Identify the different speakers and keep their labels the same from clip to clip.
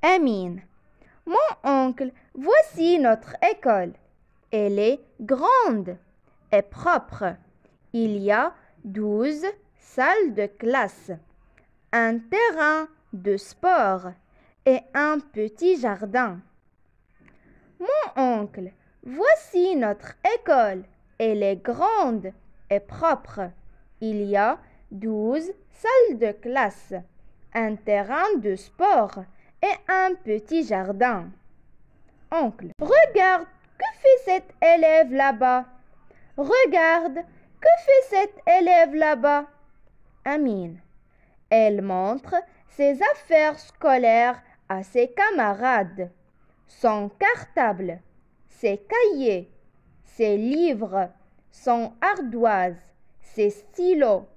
Speaker 1: Amine. Mon oncle, voici notre école. Elle est grande et propre. Il y a 12 salles de classe, un terrain de sport et un petit jardin. Mon oncle, voici notre école. Elle est grande et propre. Il y a 12 salles de classe, un terrain de sport et un petit jardin. Oncle, regarde, que fait cet élève là-bas? Regarde, que fait cet élève là-bas? Amine. Elle montre ses affaires scolaires à ses camarades. Son cartable, ses cahiers, ses livres, son ardoise, ses stylos,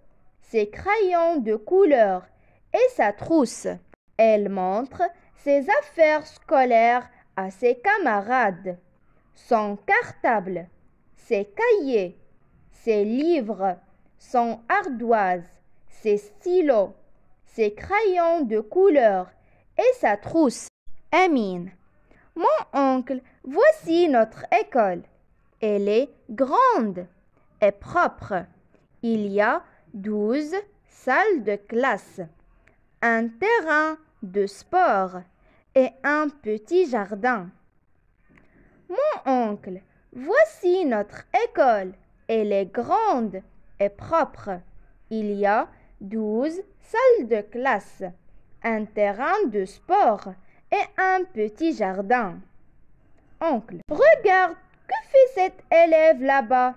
Speaker 1: ses crayons de couleur et sa trousse. Elle montre ses affaires scolaires à ses camarades. Son cartable, ses cahiers, ses livres, son ardoise, ses stylos, ses crayons de couleur et sa trousse. Amine. Mon oncle, voici notre école. Elle est grande et propre. Il y a 12 salles de classe, un terrain de sport et un petit jardin. Mon oncle, voici notre école. Elle est grande et propre. Il y a 12 salles de classe, un terrain de sport et un petit jardin. Oncle, regarde, que fait cet élève là-bas?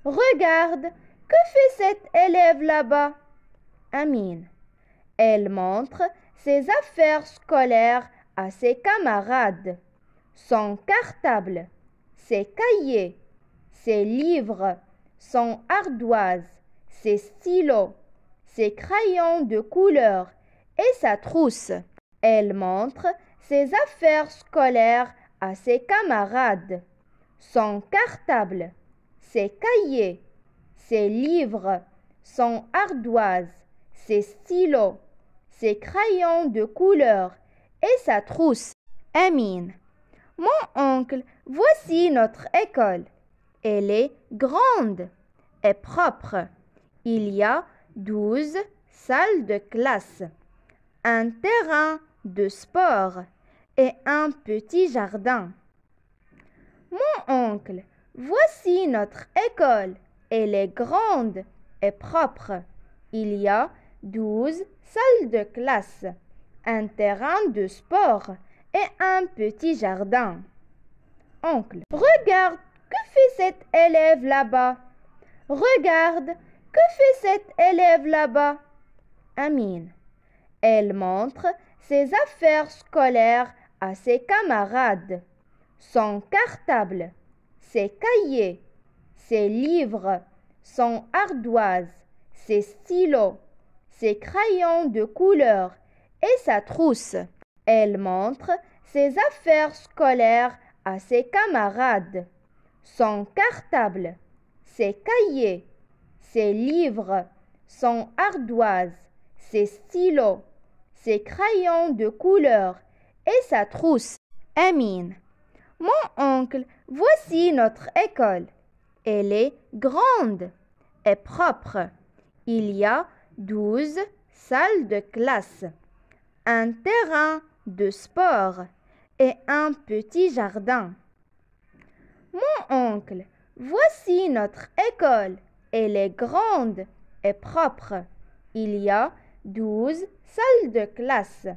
Speaker 1: Regarde, que fait cet élève là-bas? Amine. Elle montre ses affaires scolaires à ses camarades. Son cartable, ses cahiers, ses livres, son ardoise, ses stylos, ses crayons de couleur et sa trousse. Elle montre ses affaires scolaires à ses camarades. Son cartable, ses cahiers, ses livres, son ardoise, ses stylos, ses crayons de couleur et sa trousse. Amine. Mon oncle, voici notre école. Elle est grande et propre. Il y a 12 salles de classe, un terrain de sport et un petit jardin. Mon oncle, voici notre école. Elle est grande et propre. Il y a 12 salles de classe, un terrain de sport et un petit jardin. Oncle, regarde, que fait cet élève là-bas? Regarde, que fait cet élève là-bas? Amine. Elle montre ses affaires scolaires à ses camarades. Son cartable, ses cahiers, ses livres, son ardoise, ses stylos, ses crayons de couleur et sa trousse. Elle montre ses affaires scolaires à ses camarades. Son cartable, ses cahiers, ses livres, son ardoise, ses stylos, ses crayons de couleur et sa trousse. Amine. Mon oncle, voici notre école. Elle est grande et propre. Il y a 12 salles de classe, un terrain de sport et un petit jardin. Mon oncle, voici notre école. Elle est grande et propre. Il y a 12 salles de classe,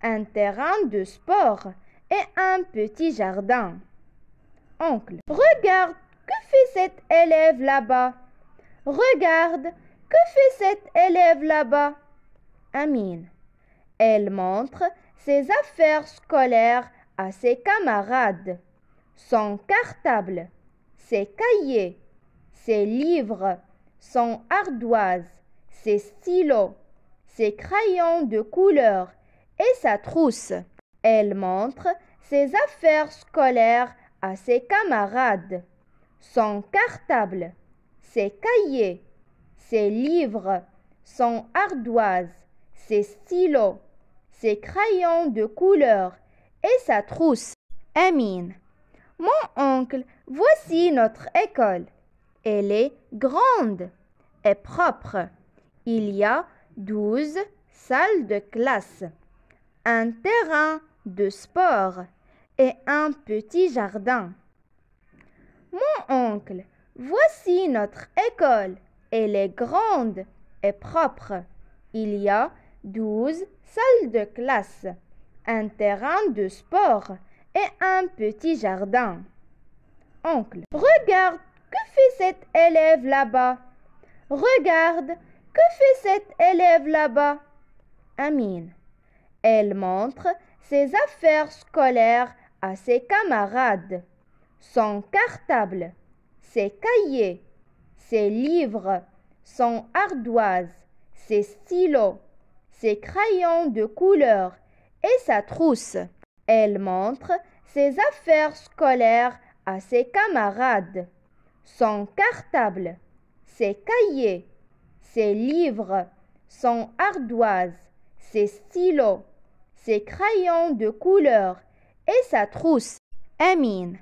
Speaker 1: un terrain de sport et un petit jardin. Oncle, regarde, que fait cet élève là-bas? Regarde, que fait cet élève là-bas? Amine. Elle montre ses affaires scolaires à ses camarades. Son cartable, ses cahiers, ses livres, son ardoise, ses stylos, ses crayons de couleur et sa trousse. Elle montre ses affaires scolaires à ses camarades. Son cartable, ses cahiers, ses livres, son ardoise, ses stylos, ses crayons de couleur et sa trousse. Amine. Mon oncle, voici notre école. Elle est grande et propre. Il y a 12 salles de classe, un terrain de sport et un petit jardin. Mon oncle, voici notre école. Elle est grande et propre. Il y a 12 salles de classe, un terrain de sport et un petit jardin. Oncle, regarde, que fait cet élève là-bas? Regarde, que fait cet élève là-bas? Amine, elle montre ses affaires scolaires à ses camarades. Son cartable, ses cahiers, ses livres, son ardoise, ses stylos, ses crayons de couleur et sa trousse. Elle montre ses affaires scolaires à ses camarades. Son cartable, ses cahiers, ses livres, son ardoise, ses stylos, ses crayons de couleur et sa trousse. Amine,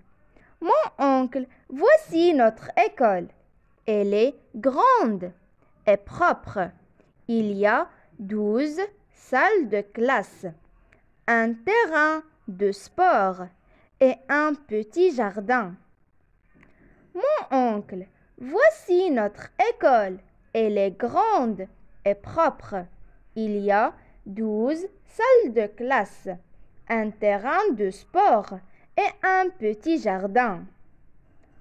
Speaker 1: mon oncle, voici notre école. Elle est grande et propre. Il y a 12 salles de classe, un terrain de sport et un petit jardin. Mon oncle, voici notre école. Elle est grande et propre. Il y a 12 salles de classe, un terrain de sport et un petit jardin.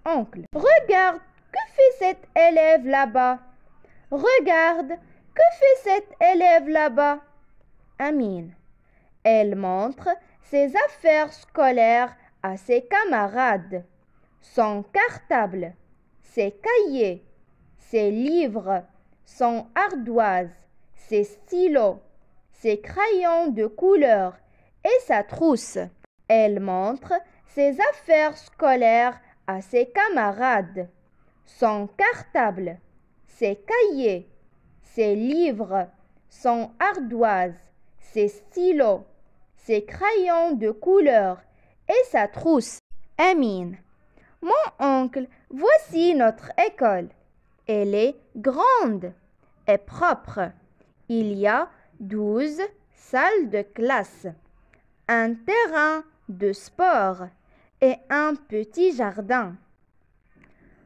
Speaker 1: Oncle, regarde, que fait cet élève là-bas? Regarde, que fait cet élève là-bas? Amine, elle montre ses affaires scolaires à ses camarades. Son cartable, ses cahiers, ses livres, son ardoise, ses stylos, ses crayons de couleur et sa trousse. Elle montre ses affaires scolaires à ses camarades. Son cartable, ses cahiers, ses livres, son ardoise, ses stylos, ses crayons de couleur et sa trousse. Amine, mon oncle, voici notre école. Elle est grande et propre. Il y a 12 salles de classe, un terrain de sport et un petit jardin.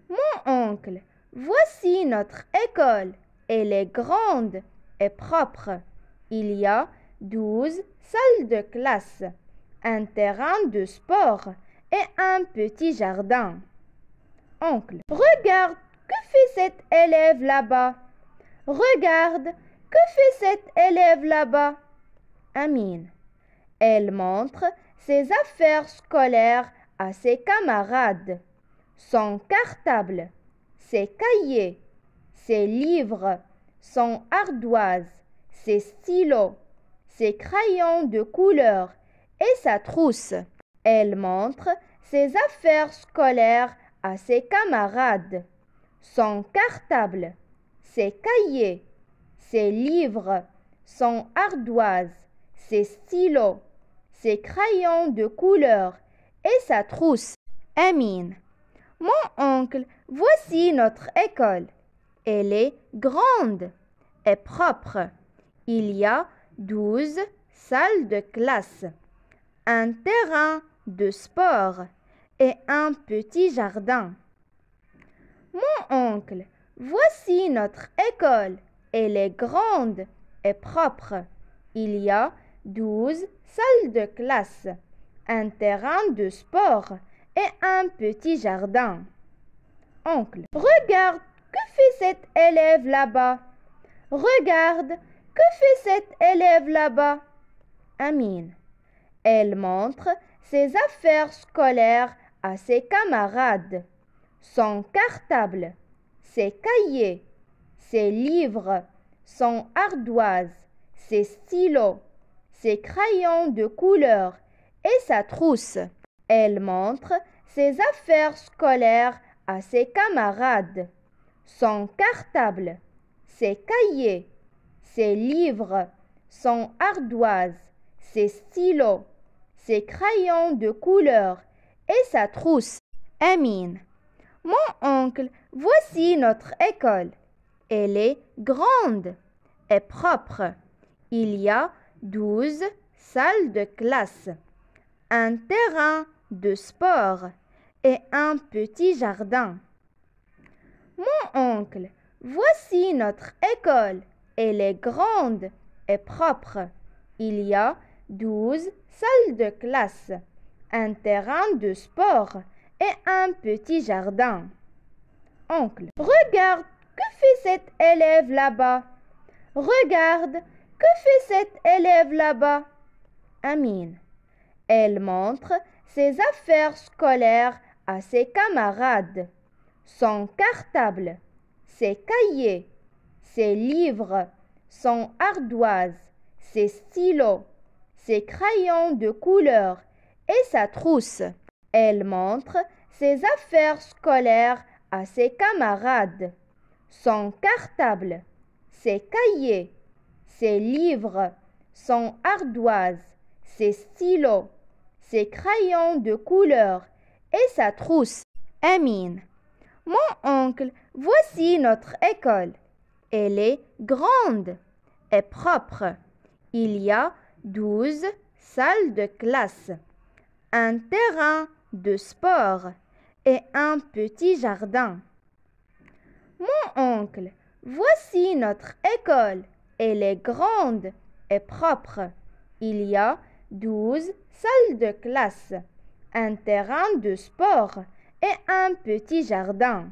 Speaker 1: Mon oncle, voici notre école. Elle est grande et propre. Il y a 12 salles de classe, un terrain de sport et un petit jardin. Oncle, regarde, que fait cet élève là-bas? Regarde, que fait cet élève là-bas? Amine, elle montre ses affaires scolaires à ses camarades. Son cartable, ses cahiers, ses livres, son ardoise, ses stylos, ses crayons de couleur et sa trousse. Elle montre ses affaires scolaires à ses camarades. Son cartable, ses cahiers, ses livres, son ardoise, ses stylos, ses crayons de couleur et sa trousse. Amine, mon oncle, voici notre école. Elle est grande et propre. Il y a 12 salles de classe, un terrain de sport et un petit jardin. Mon oncle, voici notre école. Elle est grande et propre. Il y a 12 salles de classe, un terrain de sport et un petit jardin. Oncle, regarde, que fait cet élève là-bas? Regarde, que fait cet élève là-bas? Amine, elle montre ses affaires scolaires à ses camarades. Son cartable, ses cahiers, ses livres, son ardoise, ses stylos, ses crayons de couleur et sa trousse. Elle montre ses affaires scolaires à ses camarades. Son cartable, ses cahiers, ses livres, son ardoise, ses stylos, ses crayons de couleur et sa trousse. Amine. Mon oncle, voici notre école. Elle est grande et propre. Il y a 12 salles de classe, un terrain de sport et un petit jardin. Mon oncle, voici notre école. Elle est grande et propre. Il y a 12 salles de classe, un terrain de sport et un petit jardin. Oncle, regarde, que fait cet élève là-bas? Regarde, que fait cet élève là-bas? Amine. Elle montre ses affaires scolaires à ses camarades. Son cartable, ses cahiers, ses livres, son ardoise, ses stylos, ses crayons de couleur et sa trousse. Elle montre ses affaires scolaires à ses camarades. Son cartable, ses cahiers, ses livres, son ardoise, ses stylos, ses crayons de couleur et sa trousse. Amine. Mon oncle, voici notre école. Elle est grande et propre. Il y a 12 salles de classe, un terrain de sport et un petit jardin. Mon oncle, voici notre école. Elle est grande et propre. Il y a 12 salles de classe, un terrain de sport et un petit jardin.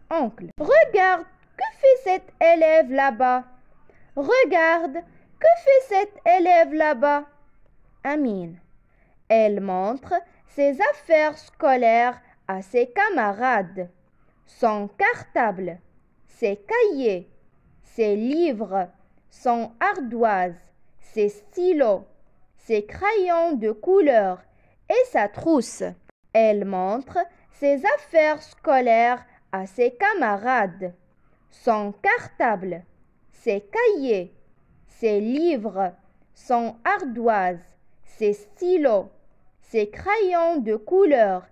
Speaker 1: Oncle, regarde, que fait cet élève là-bas? Regarde, que fait cet élève là-bas? Amine. Elle montre ses affaires scolaires à ses camarades. Son cartable, ses cahiers, ses livres, son ardoise, ses stylos, ses crayons de couleur et sa trousse. Elle montre ses affaires scolaires à ses camarades. Son cartable, ses cahiers, ses livres, son ardoise, ses stylos, ses crayons de couleur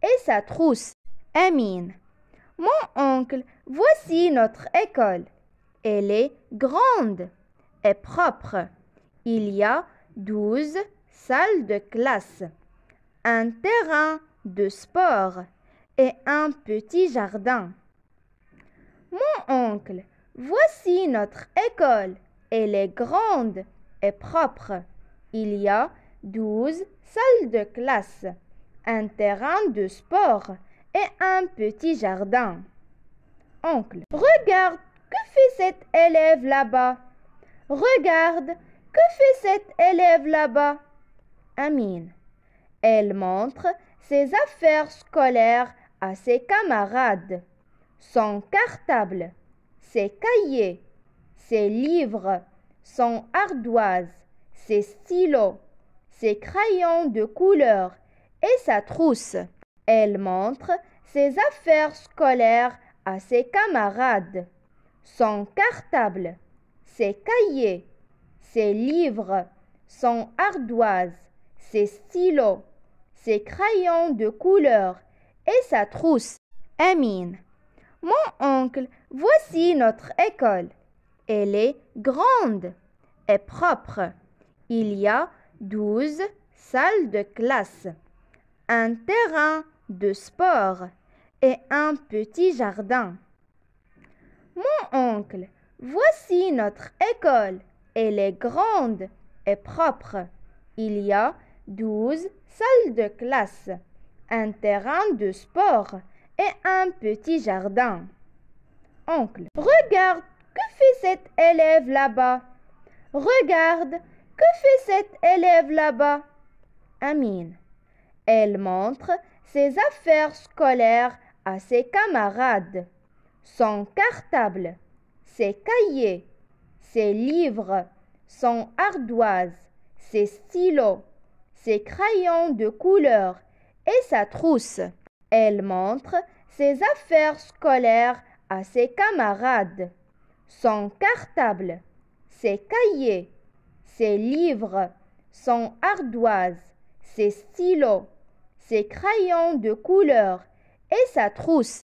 Speaker 1: et sa trousse. Amine. Mon oncle, voici notre école. Elle est grande et propre. Il y a 12 salles de classe, un terrain de sport et un petit jardin. Mon oncle, voici notre école. Elle est grande et propre. Il y a 12 salles de classe, un terrain de sport et un petit jardin. Oncle, regarde, que fait cet élève là-bas? Regarde, que fait cet élève là-bas? Amine. Elle montre ses affaires scolaires à ses camarades. Son cartable, ses cahiers, ses livres, son ardoise, ses stylos, ses crayons de couleur et sa trousse. Elle montre ses affaires scolaires à ses camarades. Son cartable, ses cahiers, ses livres, son ardoise, ses stylos, ses crayons de couleur et sa trousse. Amine. Mon oncle, voici notre école. Elle est grande et propre. Il y a 12 salles de classe, un terrain de sport et un petit jardin. Mon oncle, voici notre école. Elle est grande et propre. Il y a 12 salles de classe, un terrain de sport et un petit jardin. Oncle, regarde, que fait cet élève là-bas? Regarde, que fait cet élève là-bas? Amine. Elle montre ses affaires scolaires à ses camarades. Son cartable, ses cahiers, ses livres, son ardoise, ses stylos, ses crayons de couleur et sa trousse. Elle montre ses affaires scolaires à ses camarades. Son cartable, ses cahiers, ses livres, son ardoise, ses stylos, ses crayons de couleur et sa trousse.